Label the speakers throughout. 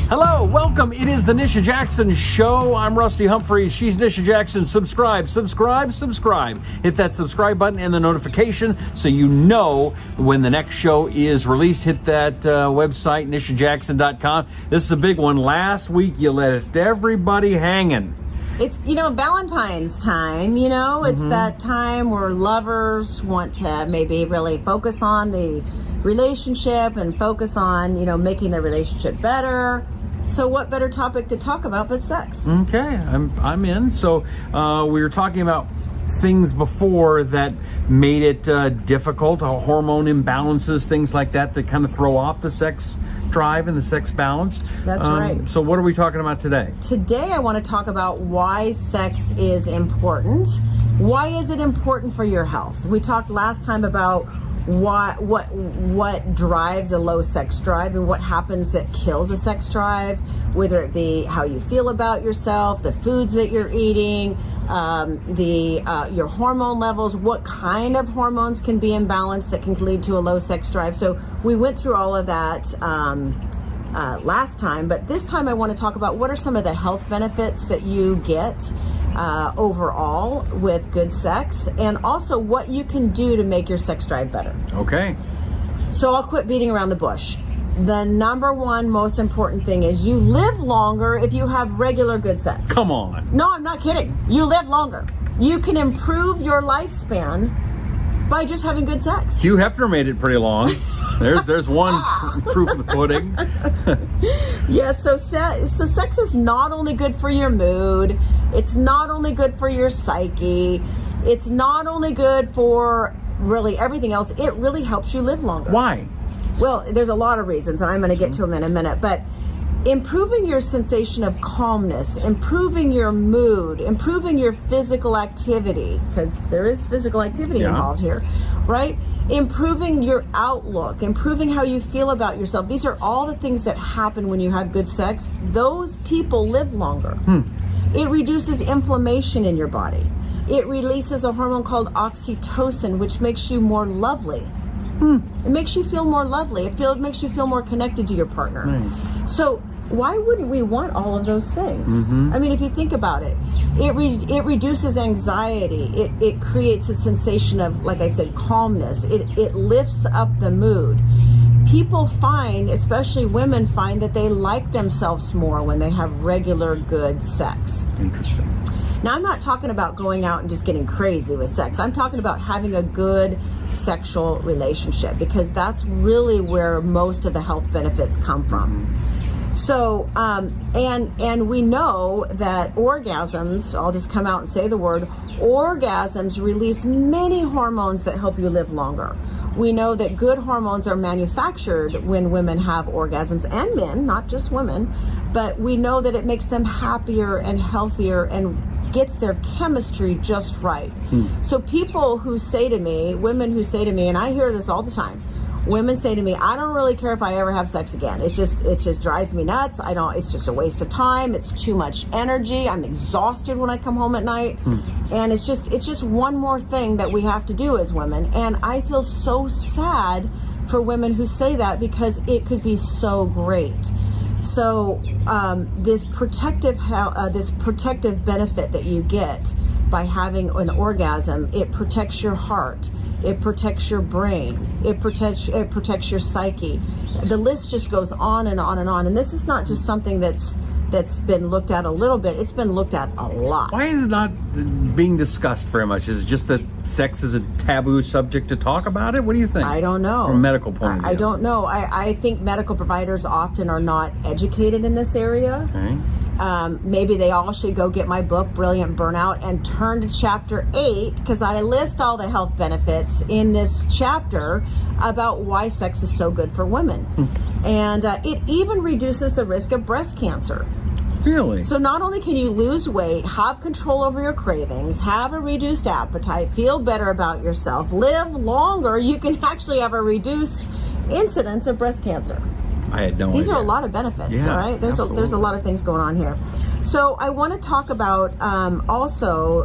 Speaker 1: Hello, welcome. It is the Nisha Jackson Show. I'm Rusty Humphreys. She's Nisha Jackson. Subscribe. Hit that subscribe button and the notification so you know when the next show is released. Hit that website, nishajackson.com. This is a big one. Last week, you let everybody hanging.
Speaker 2: It's, Valentine's time, it's that time where lovers want to maybe really focus on the relationship and focus on, making the relationship better. So what better topic to talk about but sex?
Speaker 1: Okay, I'm in. So we were talking about things before that made it difficult, hormone imbalances, things like that kind of throw off the sex drive and the sex balance.
Speaker 2: That's right.
Speaker 1: So what are we talking about today?
Speaker 2: Today I want to talk about why sex is important. Why is it important for your health? We talked last time about what drives a low sex drive and what happens that kills a sex drive, whether it be how you feel about yourself, the foods that you're eating, your hormone levels, what kind of hormones can be imbalanced that can lead to a low sex drive. So we went through all of that last time, but this time I want to talk about what are some of the health benefits that you get overall with good sex, and also what you can do to make your sex drive better.
Speaker 1: Okay.
Speaker 2: So I'll quit beating around the bush. The number one most important thing is you live longer if you have regular good sex.
Speaker 1: Come on.
Speaker 2: No, I'm not kidding. You live longer. You can improve your lifespan by just having good sex.
Speaker 1: Hugh Hefner made it pretty long. There's one proof of the pudding.
Speaker 2: Yeah, so sex is not only good for your mood, it's not only good for your psyche, it's not only good for really everything else, it really helps you live longer.
Speaker 1: Why?
Speaker 2: Well, there's a lot of reasons, and I'm going to get to them in a minute, but improving your sensation of calmness, improving your mood, improving your physical activity, because there is physical activity involved here, right? Improving your outlook, improving how you feel about yourself. These are all the things that happen when you have good sex. Those people live longer. It reduces inflammation in your body. It releases a hormone called oxytocin, which makes you more lovely. It makes you feel more lovely. It makes you feel more connected to your partner.
Speaker 1: Nice.
Speaker 2: So why wouldn't we want all of those things? I mean, if you think about it, it reduces anxiety. It creates a sensation of, like I said, calmness. It lifts up the mood. People find, especially women find, that they like themselves more when they have regular good sex.
Speaker 1: Interesting.
Speaker 2: Now, I'm not talking about going out and just getting crazy with sex. I'm talking about having a good sexual relationship, because that's really where most of the health benefits come from. So, and we know that orgasms, I'll just come out and say the word, orgasms release many hormones that help you live longer. We know that good hormones are manufactured when women have orgasms, and men, not just women, but we know that it makes them happier and healthier and gets their chemistry just right. So people who say to me, women who say to me, and I hear this all the time, women say to me, I don't really care if I ever have sex again. It just drives me nuts. It's just a waste of time. It's too much energy. I'm exhausted when I come home at night. And it's just one more thing that we have to do as women. And I feel so sad for women who say that, because it could be so great. So this protective benefit that you get by having an orgasm, it protects your heart, it protects your brain, it protects your psyche. The list just goes on and on and on. And this is not just something that's been looked at a little bit, it's been looked at a lot.
Speaker 1: Why is it not being discussed very much? Is it just that sex is a taboo subject to talk about it? What do you think?
Speaker 2: I don't know.
Speaker 1: From a medical point of view.
Speaker 2: I don't know. I think medical providers often are not educated in this area.
Speaker 1: Okay.
Speaker 2: Maybe they all should go get my book, Brilliant Burnout, and turn to chapter 8, because I list all the health benefits in this chapter about why sex is so good for women. And it even reduces the risk of breast cancer.
Speaker 1: Really?
Speaker 2: So not only can you lose weight, have control over your cravings, have a reduced appetite, feel better about yourself, live longer, you can actually have a reduced incidence of breast cancer.
Speaker 1: I had no idea.
Speaker 2: These are a lot of benefits,
Speaker 1: Yeah,
Speaker 2: all right? There's a lot of things going on here. So I want to talk about also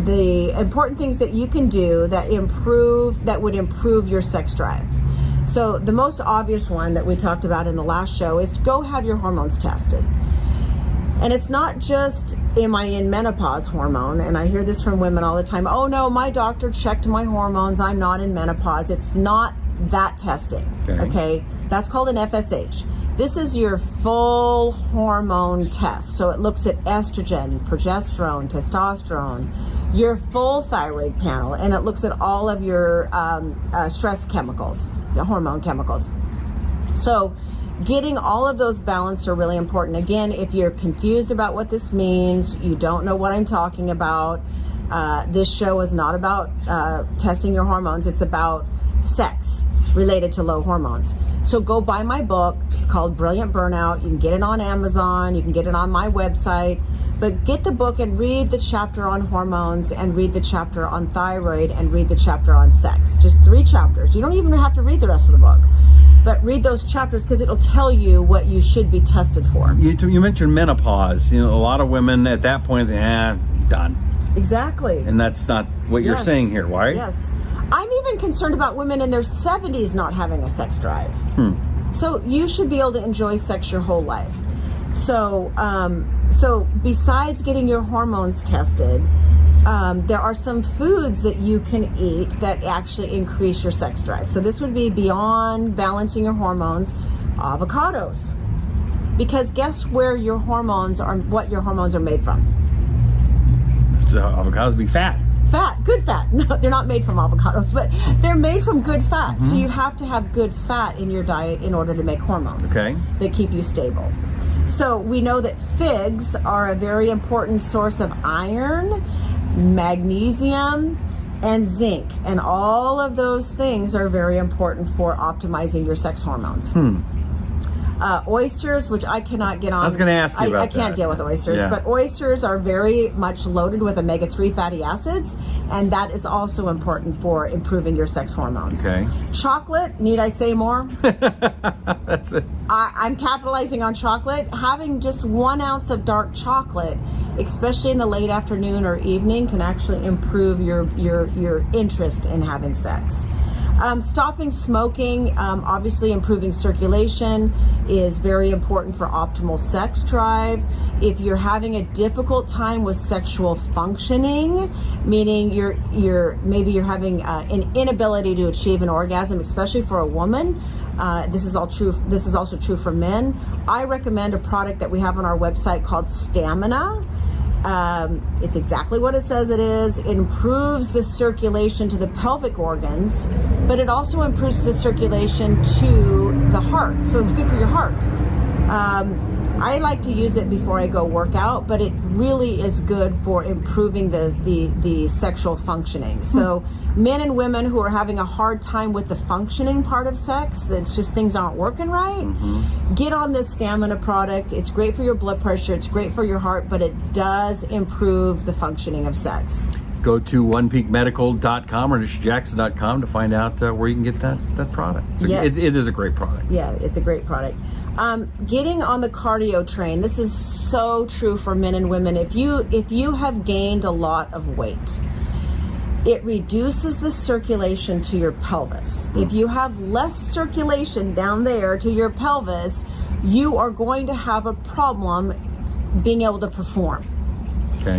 Speaker 2: the important things that you can do that would improve your sex drive. So the most obvious one that we talked about in the last show is to go have your hormones tested. And it's not just, am I in menopause hormone? And I hear this from women all the time. Oh no, my doctor checked my hormones. I'm not in menopause. It's not that testing. Okay? That's called an FSH. This is your full hormone test. So it looks at estrogen, progesterone, testosterone, your full thyroid panel, and it looks at all of your stress chemicals, the hormone chemicals. So getting all of those balanced are really important. Again, if you're confused about what this means, you don't know what I'm talking about, this show is not about testing your hormones. It's about sex related to low hormones. So go buy my book. It's called Brilliant Burnout. You can get it on Amazon. You can get it on my website. But get the book and read the chapter on hormones and read the chapter on thyroid and read the chapter on sex. Just 3 chapters. You don't even have to read the rest of the book. But read those chapters because it'll tell you what you should be tested for.
Speaker 1: You mentioned menopause. You know, a lot of women at that point, done.
Speaker 2: Exactly.
Speaker 1: And that's not what you're saying here, right?
Speaker 2: Yes. I'm even concerned about women in their 70s not having a sex drive. So you should be able to enjoy sex your whole life. So, so besides getting your hormones tested, there are some foods that you can eat that actually increase your sex drive. So this would be beyond balancing your hormones, avocados. Because guess where your hormones are, what your hormones are made from?
Speaker 1: So avocados be fat.
Speaker 2: Fat, good fat. No, they're not made from avocados, but they're made from good fat. So you have to have good fat in your diet in order to make hormones that keep you stable. So we know that figs are a very important source of iron, magnesium, and zinc. And all of those things are very important for optimizing your sex hormones. Oysters, which I cannot get on.
Speaker 1: I was going to ask you about
Speaker 2: I can't deal with oysters, but oysters are very much loaded with omega-3 fatty acids, and that is also important for improving your sex hormones. Chocolate, need I say more?
Speaker 1: That's it.
Speaker 2: I'm capitalizing on chocolate. Having just 1 ounce of dark chocolate, especially in the late afternoon or evening, can actually improve your interest in having sex. Stopping smoking, obviously improving circulation is very important for optimal sex drive. If you're having a difficult time with sexual functioning, meaning maybe you're having an inability to achieve an orgasm, especially for a woman, this is also true for men. I recommend a product that we have on our website called Stamina. It's exactly what it says it is. It improves the circulation to the pelvic organs, but it also improves the circulation to the heart. So it's good for your heart. I like to use it before I go work out, but it really is good for improving the sexual functioning. So men and women who are having a hard time with the functioning part of sex, that's just things aren't working right, get on this Stamina product. It's great for your blood pressure, it's great for your heart, but it does improve the functioning of sex.
Speaker 1: Go to onepeakmedical.com or nishajackson.com to find out where you can get that product. So it is a great product.
Speaker 2: Yeah, it's a great product. Getting on the cardio train. This is so true for men and women. If you have gained a lot of weight, it reduces the circulation to your pelvis. If you have less circulation down there to your pelvis, you are going to have a problem being able to perform.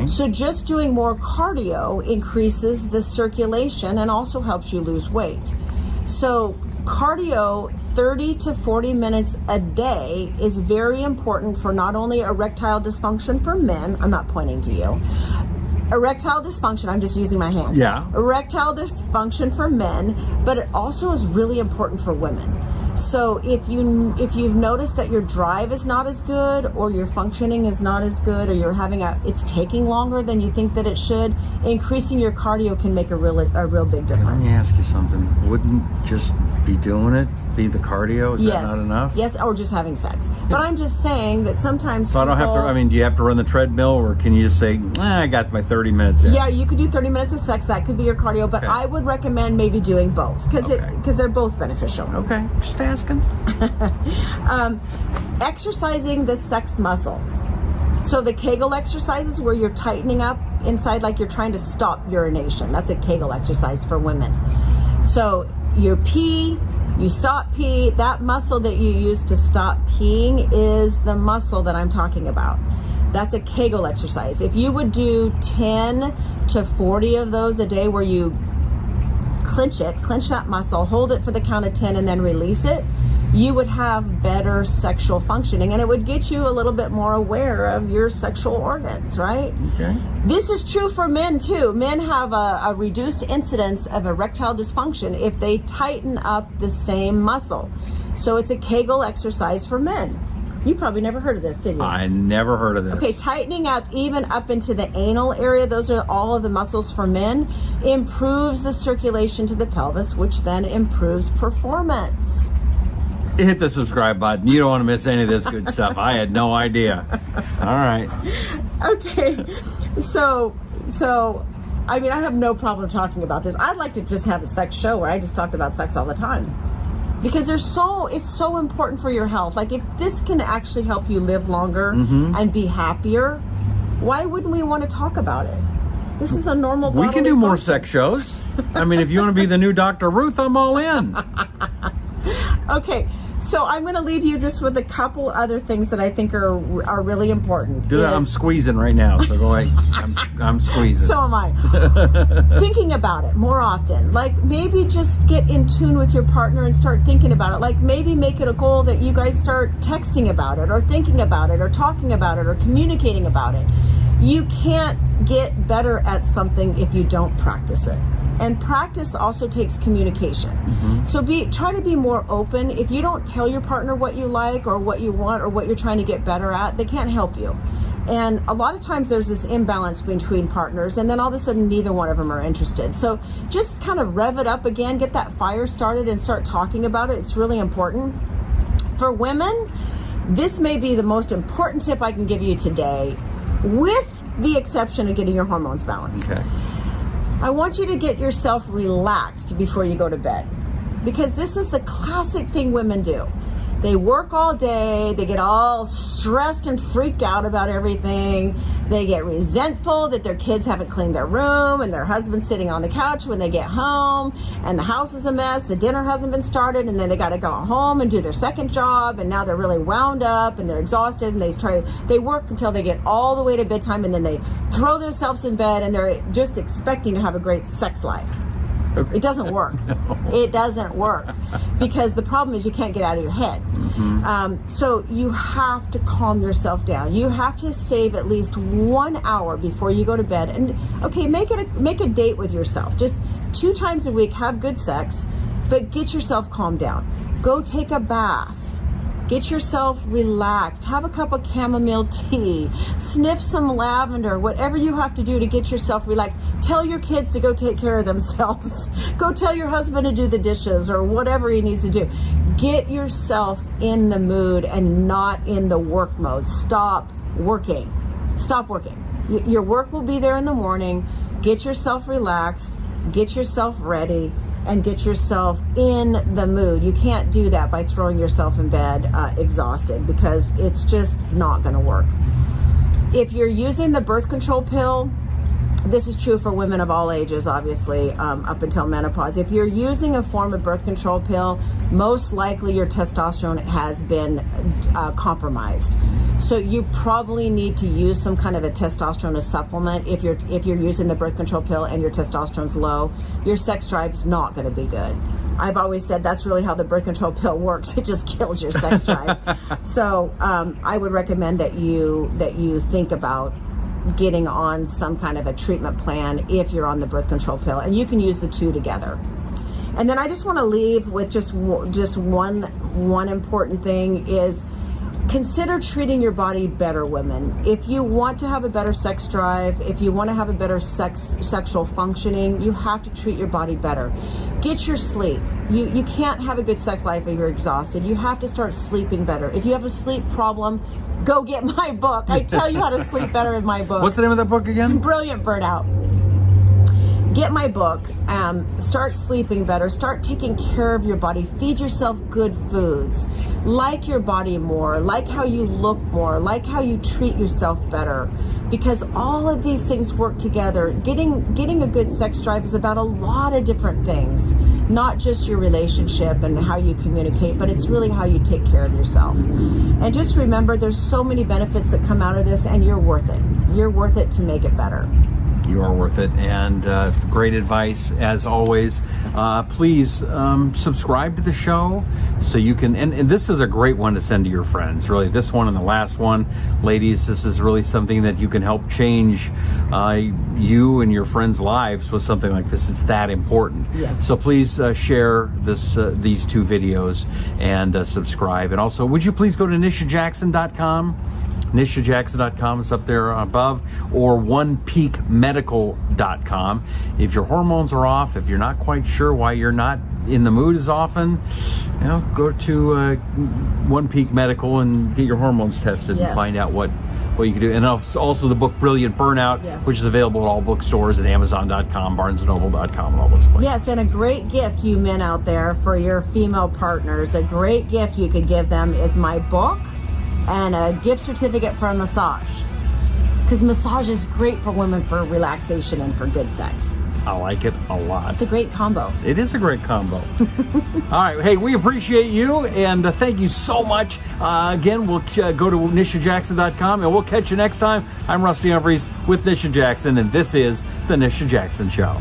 Speaker 2: So just doing more cardio increases the circulation and also helps you lose weight. So cardio, 30 to 40 minutes a day, is very important for not only erectile dysfunction for men. I'm not pointing to you. Erectile dysfunction, I'm just using my hands. Erectile dysfunction for men, but it also is really important for women. So if you've noticed that your drive is not as good, or your functioning is not as good, or you're having it's taking longer than you think that it should, increasing your cardio can make a real big difference.
Speaker 1: Let me ask you something. Wouldn't just be doing it be the cardio? Is that not enough?
Speaker 2: Yes, or just having sex. But I'm just saying that sometimes
Speaker 1: I don't have to, do you have to run the treadmill, or can you just say, I got my 30 minutes in?
Speaker 2: Yeah, you could do 30 minutes of sex. That could be your cardio, but I would recommend maybe doing both because they're both beneficial.
Speaker 1: Okay, just asking.
Speaker 2: Exercising the sex muscle. So the Kegel exercises where you're tightening up inside like you're trying to stop urination. That's a Kegel exercise for women. So your pee, You stop pee. That muscle that you use to stop peeing is the muscle that I'm talking about. That's a Kegel exercise. If you would do 10 to 40 of those a day where you clench that muscle, hold it for the count of 10 and then release it, you would have better sexual functioning, and it would get you a little bit more aware of your sexual organs, right?
Speaker 1: Okay.
Speaker 2: This is true for men too. Men have a reduced incidence of erectile dysfunction if they tighten up the same muscle. So it's a Kegel exercise for men. You probably never heard of this, did you?
Speaker 1: I never heard of this.
Speaker 2: Okay, tightening up even up into the anal area, those are all of the muscles for men, improves the circulation to the pelvis, which then improves performance.
Speaker 1: Hit the subscribe button. You don't want to miss any of this good stuff. I had no idea. All right.
Speaker 2: Okay, so I mean, I have no problem talking about this. I'd like to just have a sex show where I just talked about sex all the time, because it's so important for your health. Like, if this can actually help you live longer and be happier, why wouldn't we want to talk about it? This is a normal
Speaker 1: We can do more
Speaker 2: function.
Speaker 1: sex shows. I mean, if you want to be the new Dr. Ruth, I'm all in.
Speaker 2: Okay, so I'm going to leave you just with a couple other things that I think are really important.
Speaker 1: Do that. I'm squeezing right now, so go ahead. I'm squeezing.
Speaker 2: So am I. Thinking about it more often. Like, maybe just get in tune with your partner and start thinking about it. Like, maybe make it a goal that you guys start texting about it, or thinking about it, or talking about it, or communicating about it. You can't get better at something if you don't practice it. And practice also takes communication. So try to be more open. If you don't tell your partner what you like or what you want or what you're trying to get better at, they can't help you. And a lot of times there's this imbalance between partners, and then all of a sudden neither one of them are interested. So just kind of rev it up again, get that fire started and start talking about it. It's really important. For women, this may be the most important tip I can give you today, with the exception of getting your hormones balanced.
Speaker 1: Okay.
Speaker 2: I want you to get yourself relaxed before you go to bed, because this is the classic thing women do. They work all day, they get all stressed and freaked out about everything. They get resentful that their kids haven't cleaned their room, and their husband's sitting on the couch when they get home, and the house is a mess, the dinner hasn't been started, and then they got to go home and do their second job, and now they're really wound up and they're exhausted, and they work until they get all the way to bedtime, and then they throw themselves in bed, and they're just expecting to have a great sex life. It doesn't work.
Speaker 1: No.
Speaker 2: It doesn't work, because the problem is you can't get out of your head. So you have to calm yourself down. You have to save at least 1 hour before you go to bed. And okay, make a date with yourself. Just 2 times a week, have good sex, but get yourself calmed down. Go take a bath. Get yourself relaxed. Have a cup of chamomile tea. Sniff some lavender. Whatever you have to do to get yourself relaxed. Tell your kids to go take care of themselves. Go tell your husband to do the dishes, or whatever he needs to do. Get yourself in the mood and not in the work mode. Stop working. Stop working. Your work will be there in the morning. Get yourself relaxed. Get yourself ready. And get yourself in the mood. You can't do that by throwing yourself in bed exhausted, because it's just not going to work. If you're using the birth control pill, this is true for women of all ages, obviously, up until menopause. If you're using a form of birth control pill, most likely your testosterone has been compromised. So you probably need to use some kind of a testosterone supplement. If you're using the birth control pill and your testosterone's low, your sex drive's not going to be good. I've always said that's really how the birth control pill works. It just kills your sex drive. So I would recommend that you think about getting on some kind of a treatment plan if you're on the birth control pill, and you can use the two together. And then I just want to leave with just one important thing is, consider treating your body better, women. If you want to have a better sex drive, if you want to have a better sexual functioning, you have to treat your body better. Get your sleep. You can't have a good sex life if you're exhausted. You have to start sleeping better. If you have a sleep problem, go get my book. I tell you how to sleep better in my book.
Speaker 1: What's the name of that book again?
Speaker 2: Brilliant Burnout. Get my book. Start sleeping better. Start taking care of your body. Feed yourself good foods. Like your body more. Like how you look more. Like how you treat yourself better. Because all of these things work together. Getting a good sex drive is about a lot of different things. not just your relationship and how you communicate, but it's really how you take care of yourself. And just remember, there's so many benefits that come out of this, and you're worth it. You're worth it to make it better.
Speaker 1: You are worth it, and great advice as always. Please subscribe to the show so you can, and this is a great one to send to your friends, really. This one and the last one, ladies, this is really something that you can help change you and your friends' lives with something like this. It's that important.
Speaker 2: Yes.
Speaker 1: So please share these two videos and subscribe. And also, would you please go to nishajackson.com? NishaJackson.com is up there above, or onepeakmedical.com. If your hormones are off, if you're not quite sure why you're not in the mood as often, go to One Peak Medical and get your hormones tested.
Speaker 2: Yes.
Speaker 1: And find out what you can do. And also the book Brilliant Burnout,
Speaker 2: yes,
Speaker 1: which is available at all bookstores at Amazon.com, BarnesandNoble.com, and all those places.
Speaker 2: Yes, and a great gift, you men out there, for your female partners. A great gift you could give them is my book and a gift certificate for a massage, because massage is great for women for relaxation and for good sex.
Speaker 1: I like it a lot.
Speaker 2: It's a great combo.
Speaker 1: It is a great combo. All right. Hey, we appreciate you, and thank you so much. Again, we'll go to NishaJackson.com, and we'll catch you next time. I'm Rusty Humphries with Nisha Jackson, and this is The Nisha Jackson Show.